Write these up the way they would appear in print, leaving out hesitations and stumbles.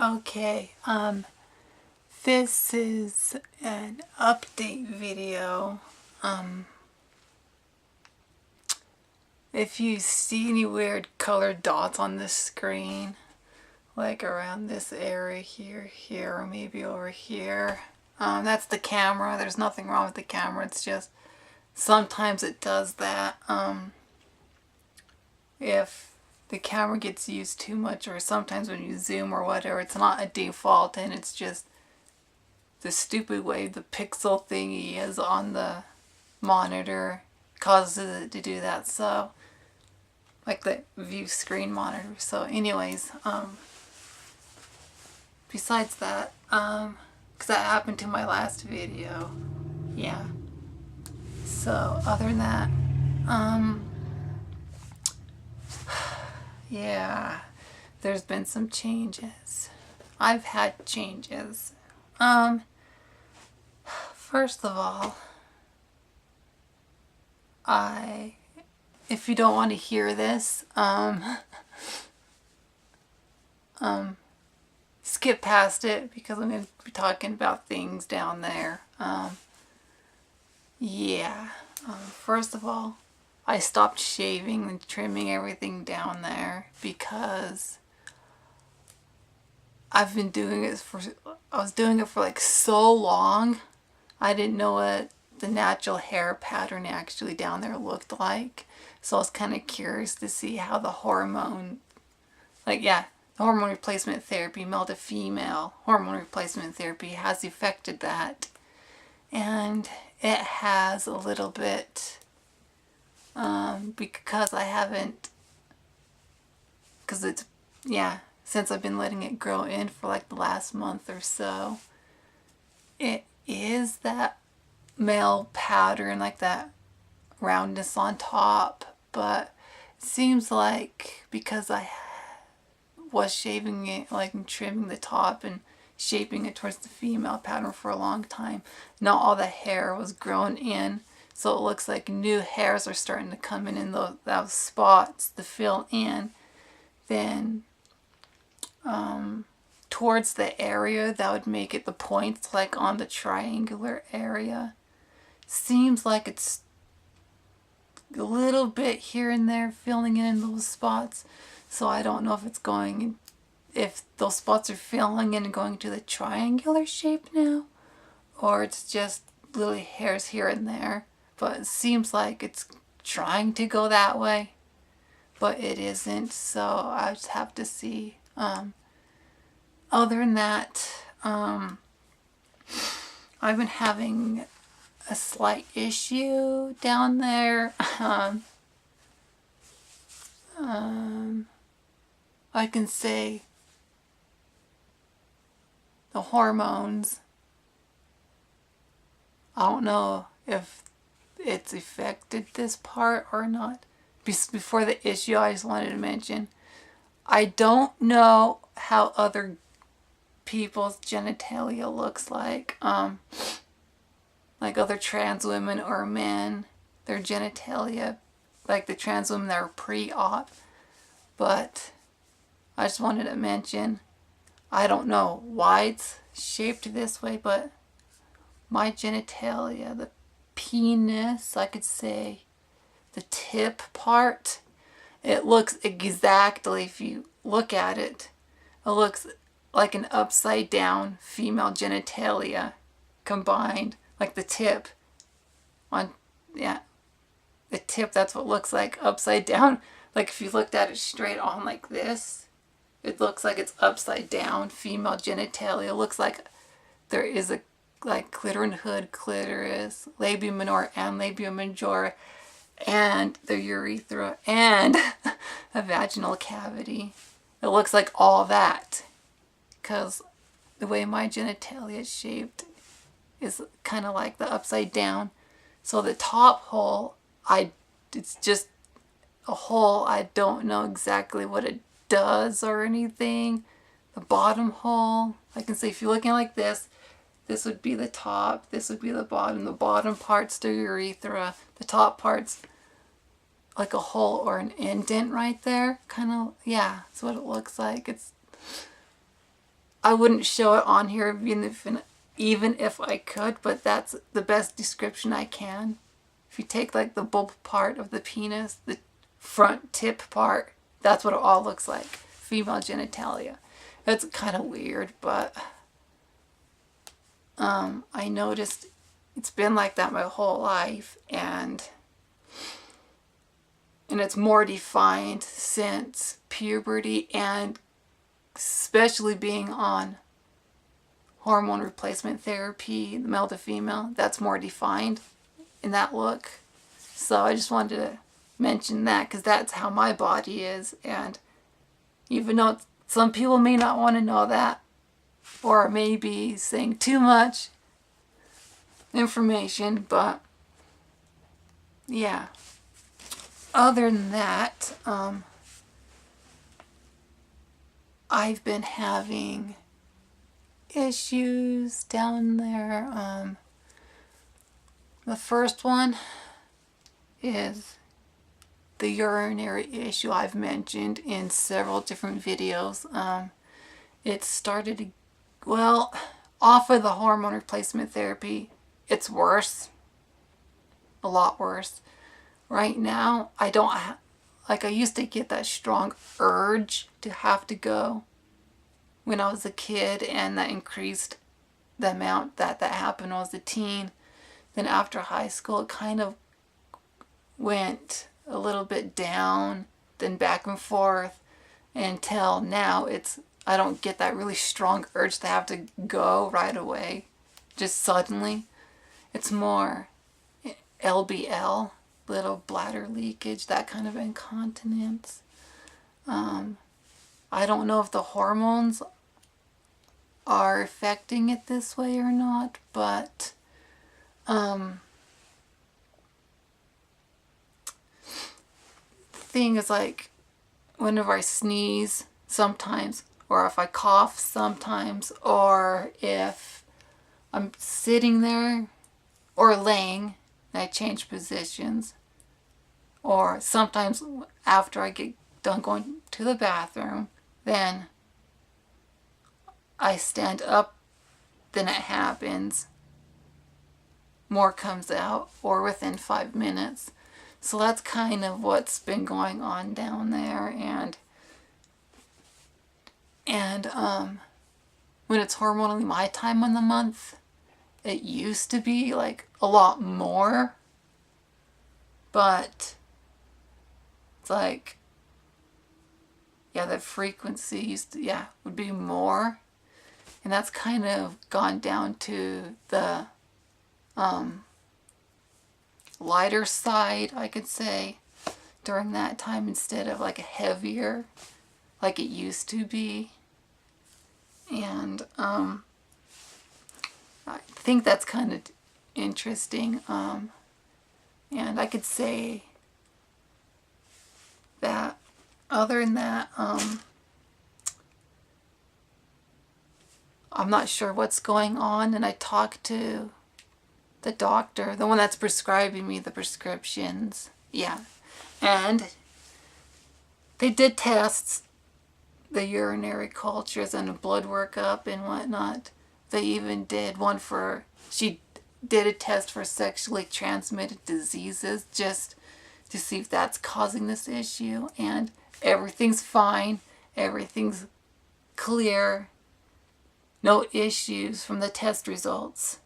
Okay, this is an update video. If you see any weird colored dots on the screen, like around this area here, or maybe over here, that's the camera. There's nothing wrong with the camera. It's just sometimes it does that. If the camera gets used too much, or sometimes when you zoom or whatever, it's not a default and it's just the stupid way the pixel thingy is on the monitor causes it to do that. So like the view screen monitor. So anyways, besides that, because that happened to my last video. Yeah. So other than that, yeah, there's been some changes. I've had changes. First of all, if you don't want to hear this, skip past it because I'm going to be talking about things down there. First of all, I stopped shaving and trimming everything down there because I was doing it for like so long. I didn't know what the natural hair pattern actually down there looked like. So I was kind of curious to see how the hormone replacement therapy, male to female hormone replacement therapy, has affected that. And it has a little bit, because since I've been letting it grow in for like the last month or so, it is that male pattern, like that roundness on top, but it seems like because I was shaving it, like trimming the top and shaping it towards the female pattern for a long time, not all the hair was grown in, so it looks like new hairs are starting to come in those spots to fill in. Then towards the area that would make it the points, like on the triangular area, seems like it's a little bit here and there filling in those spots. So I don't know if those spots are filling in and going to the triangular shape now, or it's just little hairs here and there. But it seems like it's trying to go that way, but it isn't. So I just have to see. Other than that, I've been having a slight issue down there. I can say the hormones. I don't know if it's affected this part or not. Before the issue, I just wanted to mention, I don't know how other people's genitalia looks like other trans women or men, their genitalia, like the trans women that are pre-op. But I just wanted to mention, I don't know why it's shaped this way, but my genitalia, the penis, I could say, the tip part, it looks exactly, if you look at it, it looks like an upside down female genitalia combined, like the tip the tip, that's what it looks like, upside down. Like if you looked at it straight on like this, it looks like it's upside down female genitalia. It looks like there is a clitoris hood, clitoris, labia minor and labia majora, and the urethra, and a vaginal cavity. It looks like all that, because the way my genitalia is shaped is kind of like the upside down. So the top hole, it's just a hole. I don't know exactly what it does or anything. The bottom hole, I can say, if you're looking like this would be the top, this would be the bottom. The bottom part's the urethra. The top part's like a hole or an indent right there. Kind of, yeah, that's what it looks like. It's, I wouldn't show it on here even if I could, but that's the best description I can. If you take like the bulb part of the penis, the front tip part, that's what it all looks like. Female genitalia. It's kind of weird, but I noticed it's been like that my whole life, and it's more defined since puberty, and especially being on hormone replacement therapy, male to female, that's more defined in that look. So I just wanted to mention that because that's how my body is, and even though some people may not want to know that, or maybe saying too much information, but yeah. Other than that, I've been having issues down there. The first one is the urinary issue I've mentioned in several different videos. It started, well, off of the hormone replacement therapy, it's worse. A lot worse. Right now, I don't like I used to get that strong urge to have to go when I was a kid, and that increased the amount that happened when I was a teen. Then after high school, it kind of went a little bit down, then back and forth, until now I don't get that really strong urge to have to go right away, just suddenly. It's more LBL, little bladder leakage, that kind of incontinence. I don't know if the hormones are affecting it this way or not, but thing is, like, whenever I sneeze sometimes, or if I cough sometimes, or if I'm sitting there or laying and I change positions, or sometimes after I get done going to the bathroom, then I stand up, then it happens. More comes out, or within 5 minutes. So that's kind of what's been going on down there, and when it's hormonally my time of the month, it used to be like a lot more, but it's like, yeah, the frequency used to, would be more, and that's kind of gone down to the lighter side, I could say, during that time, instead of like a heavier like it used to be. And I think that's kind of interesting. And I could say that other than that, I'm not sure what's going on, and I talked to the doctor, the one that's prescribing me the prescriptions. Yeah. And they did tests, the urinary cultures and a blood workup and whatnot. They even did one she did a test for sexually transmitted diseases, just to see if that's causing this issue. And everything's fine. Everything's clear. No issues from the test results.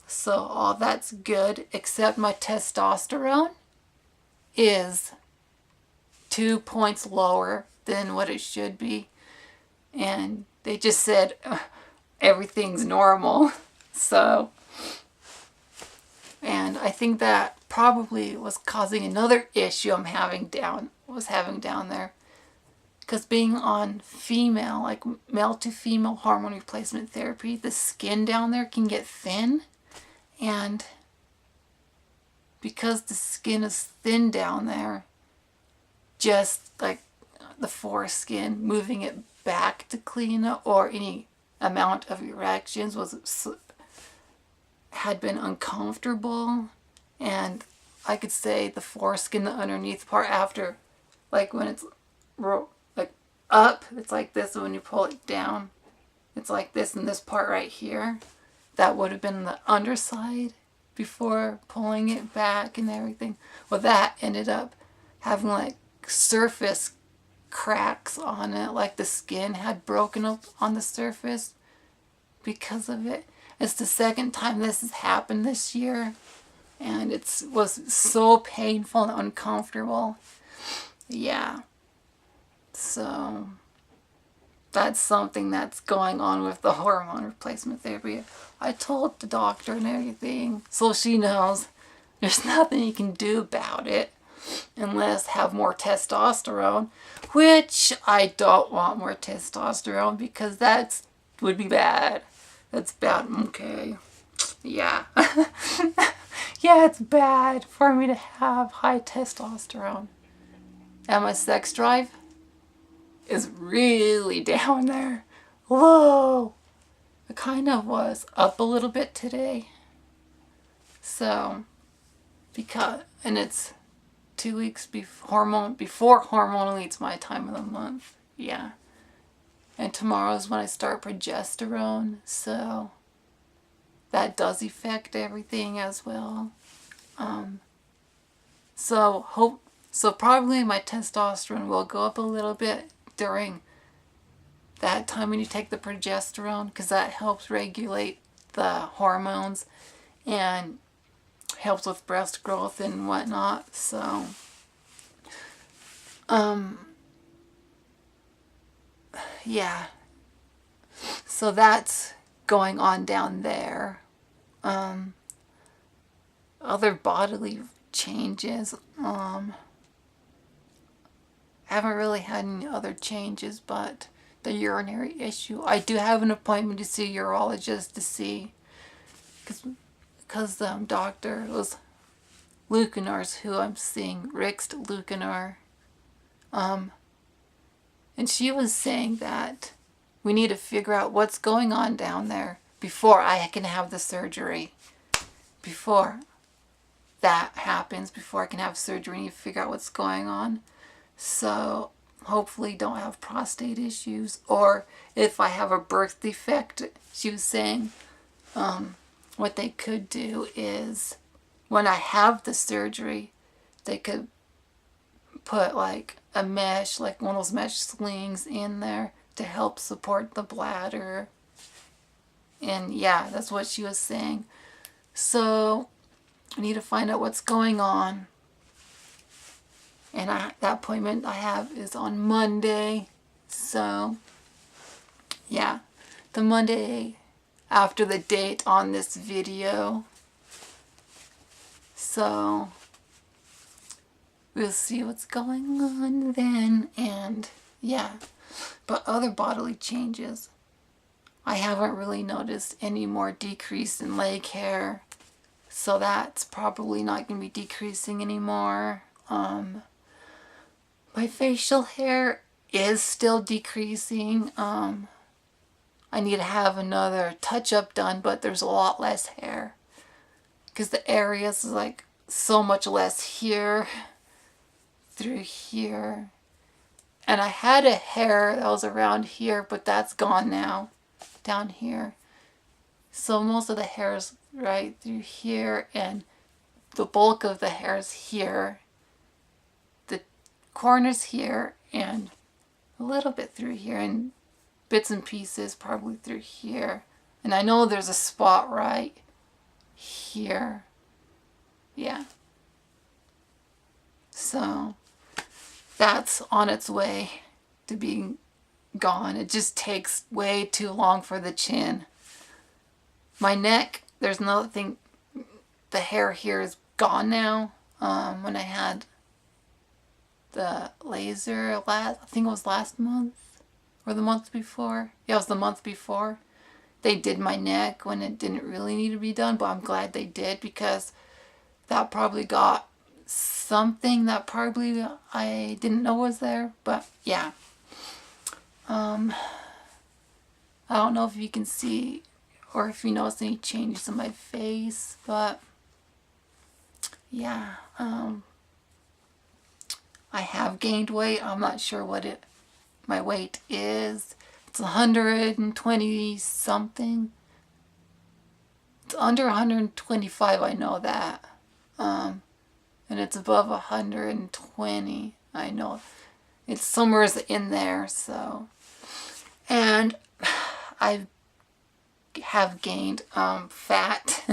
So all that's good, except my testosterone is 2 points lower than what it should be. And they just said everything's normal. So, and I think that probably was causing another issue was having down there. Because being on female, like male to female hormone replacement therapy, the skin down there can get thin. And because the skin is thin down there, just like the foreskin, moving it back to clean up, or any amount of erections had been uncomfortable. And I could say the foreskin, the underneath part, after, like when it's like up, it's like this when you pull it down. It's like this, and this part right here, that would have been the underside before pulling it back and everything. Well, that ended up having like surface cracks on it, like the skin had broken up on the surface because of it. It's the second time this has happened this year, and it was so painful and uncomfortable. Yeah. So that's something that's going on with the hormone replacement therapy. I told the doctor and everything, so she knows there's nothing you can do about it unless have more testosterone, which I don't want more testosterone because that would be bad. That's bad. Okay. Yeah. Yeah, it's bad for me to have high testosterone. And my sex drive is really down there. Whoa. It kind of was up a little bit today. So, and it's 2 weeks before hormonally, it's my time of the month. Yeah. And tomorrow's when I start progesterone, so that does affect everything as well. So probably my testosterone will go up a little bit during that time when you take the progesterone, because that helps regulate the hormones and helps with breast growth and whatnot. So yeah, so that's going on down there. Other bodily changes, haven't really had any other changes but the urinary issue. I do have an appointment to see a urologist to see, because the doctor was Lucanar's who I'm seeing, Rick's Lucanar. And she was saying that we need to figure out what's going on down there before I can have the surgery. Before that happens, before I can have surgery, we need to figure out what's going on. So hopefully don't have prostate issues, or if I have a birth defect, she was saying what they could do is when I have the surgery, they could put like a mesh, like one of those mesh slings in there to help support the bladder. And yeah, that's what she was saying. So I need to find out what's going on. And that appointment I have is on Monday. So yeah, the Monday after the date on this video. So we'll see what's going on then. And yeah, but other bodily changes, I haven't really noticed any more decrease in leg hair. So that's probably not going to be decreasing anymore. My facial hair is still decreasing. I need to have another touch-up done, but there's a lot less hair. Because the areas is like so much less here, through here. And I had a hair that was around here, but that's gone now, down here. So most of the hair is right through here, and the bulk of the hair is here. The corners here, and a little bit through here, and bits and pieces probably through here. And I know there's a spot right here. Yeah. So that's on its way to being gone. It just takes way too long for the chin. My neck, there's nothing, the hair here is gone now. When I had the laser I think it was last month or the month before. Yeah, it was the month before. They did my neck when it didn't really need to be done, but I'm glad they did, because that probably got something that probably I didn't know was there. But yeah, I don't know if you can see or if you notice any changes in my face, but yeah, I have gained weight. I'm not sure what my weight is. It's 120 something. It's under 125, I know that. And it's above 120, I know. It's somewhere in there, so. And I have gained fat,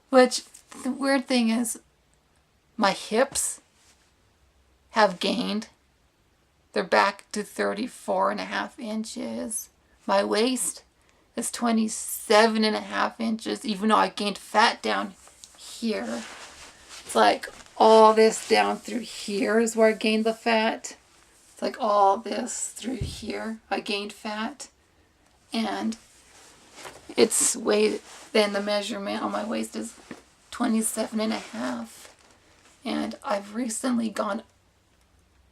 which the weird thing is my hips have gained. They're back to 34.5 inches. My waist is 27.5 inches, even though I gained fat down here. It's like all this down through here is where I gained the fat. It's like all this through here I gained fat. And it's way, then the measurement on my waist is 27.5. And I've recently gone,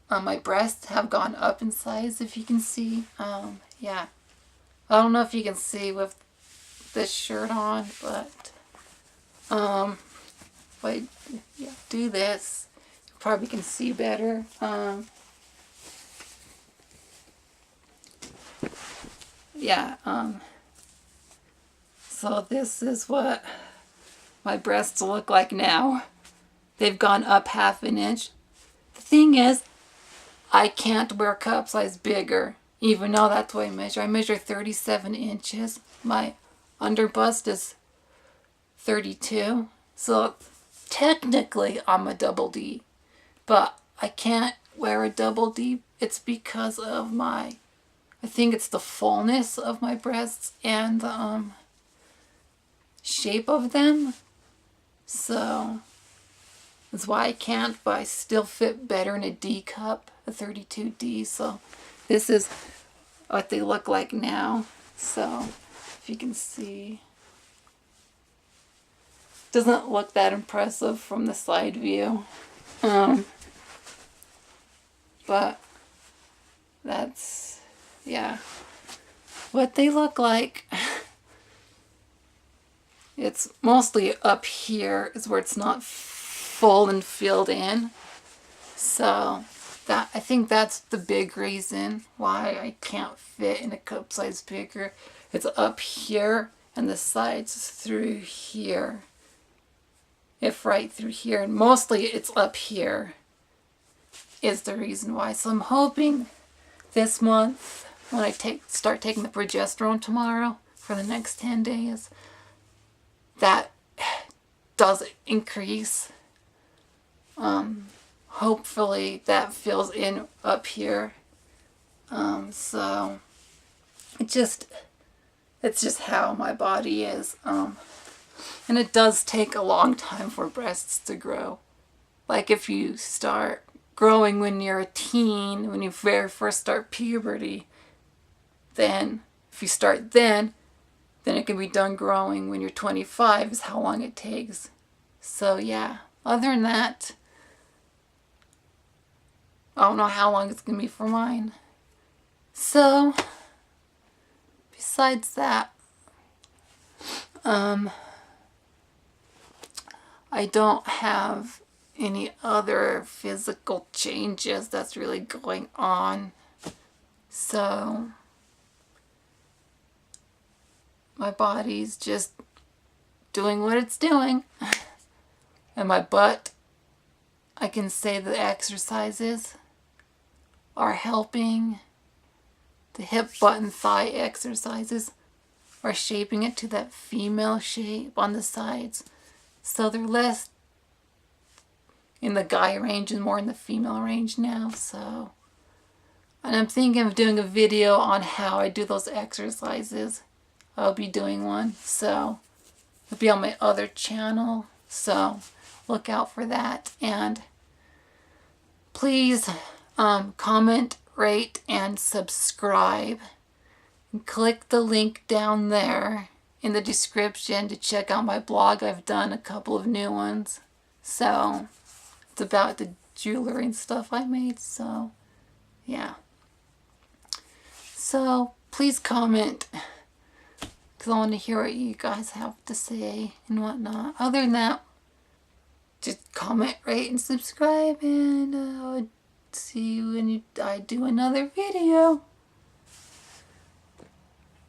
my breasts have gone up in size, if you can see. Yeah. I don't know if you can see with this shirt on, but if I do this, you probably can see better. So this is what my breasts look like now. They've gone up 1/2 inch. The thing is, I can't wear a cup size bigger, even though that's what I measure. I measure 37 inches. My under bust is 32. So technically I'm a double D, but I can't wear a double D. It's because of I think it's the fullness of my breasts and the shape of them. So that's why I can't, but I still fit better in a D cup, a 32D. So this is what they look like now. So if you can see, doesn't look that impressive from the side view. But that's, yeah, what they look like. It's mostly up here is where it's not full and filled in. So that, I think that's the big reason why I can't fit in a cup size bigger. It's up here and the sides through here. If right through here, and mostly it's up here is the reason why. So I'm hoping this month, when I start taking the progesterone tomorrow for the next 10 days, that does increase. Hopefully that fills in up here. So it's just how my body is. And it does take a long time for breasts to grow. Like if you start growing when you're a teen, when you very first start puberty, then if you start then it can be done growing when you're 25 is how long it takes. So yeah, other than that, I don't know how long it's going to be for mine. So, besides that, I don't have any other physical changes that's really going on. So my body's just doing what it's doing. And my butt, I can say the exercises are helping. The hip, butt, and thigh exercises are shaping it to that female shape on the sides. So they're less in the guy range and more in the female range now. So, and I'm thinking of doing a video on how I do those exercises. I'll be doing one. So it'll be on my other channel. So look out for that. And please comment, rate, and subscribe. And click the link down there in the description to check out my blog. I've done a couple of new ones. So it's about the jewelry and stuff I made. So yeah. So please comment, because I want to hear what you guys have to say and whatnot. Other than that, just comment, rate, and subscribe, and I'll see you when I do another video.